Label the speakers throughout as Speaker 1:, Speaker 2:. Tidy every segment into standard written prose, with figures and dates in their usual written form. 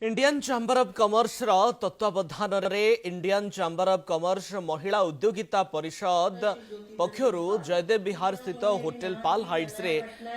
Speaker 1: Indian chamber of commerce तत्वावधान में Indian chamber of commerce महिला उद्योगिता परिषद पक्षर जयदेव विहार स्थित होटेल पाल हाइट्स रे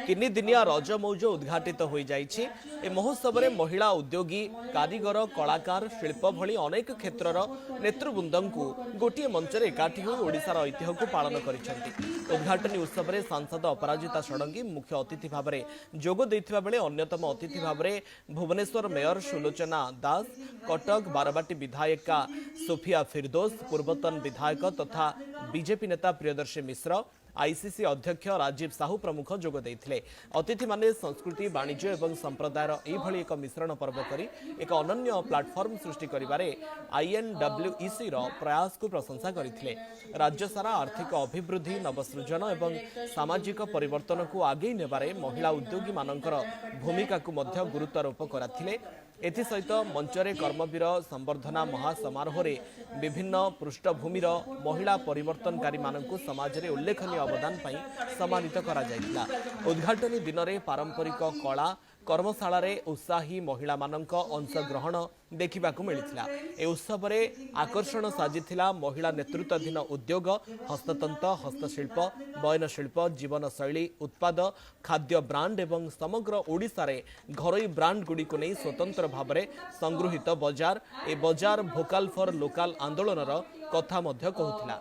Speaker 1: तीन दिनिया रज मौज उद्घाटित हो जाइछि। ए महोत्सव में महिला उद्योगी कारीगर कलाकार शिल्प भली अनेक क्षेत्रर नेतृवृंद को गोटे मंच एकाठी हो ओडिशार ऐतिह्य को पालन करिसेंति। उद्घाटनी उत्सव में सांसद अपराजिता षडंगी मुख्य अतिथि भाव में जोग देथिबा बेले अन्यतम अतिथि भाव में भुवनेश्वर मेयर सुलोचना दास, कटक बारवाटी विधायिका सोफिया फिरदोस, पूर्वतन विधायक तथा बीजेपी नेता प्रियदर्शी मिश्र, आईसीसी अध्यक्ष राजीव साहू प्रमुख जोग देथिले। अतिथि माने संस्कृति वाणिज्य एवं संप्रदायर एभली एक मिश्रण पर्व करी एक अनन्य प्लाटफर्म सृष्टि करिबारे आईएनडब्ल्यूईसी रो प्रयास को प्रशंसा करथिले। राज्य सारा आर्थिक अभिवृद्धि नवसृजन एवं सामाजिक परिवर्तन को आगे नेबारे महिला उद्योगी मानकर भूमिका को मध्य गुरुत्वारोप कराथिले। एसहित मंचरे कर्मवीर संवर्धना महासमारोह रे विभिन्न पृष्ठभूमिर महिला परिवर्तनकारी मानकु समाज रे उल्लेखनीय अवदान पाई सम्मानित करा जायतिला। उद्घाटनी दिन में पारंपरिक कला कर्मशाला रे उत्साही महिला मानक अंशग्रहण देखा मिलता। ए उत्सव में आकर्षण साजिथिला महिला नेतृत्वाधीन उद्योग, हस्ततंत्र, हस्तशिल्प, बयनशिल्प, जीवनशैली उत्पाद, खाद्य ब्रांड एवं समग्र ओडिशा रे घरोई ब्रांड गुड़ी को नहीं स्वतंत्र भाव में संगृहित बजार ए बजार भोकाल फॉर लोकाल आंदोलनर कथा मध्य कहूथिला।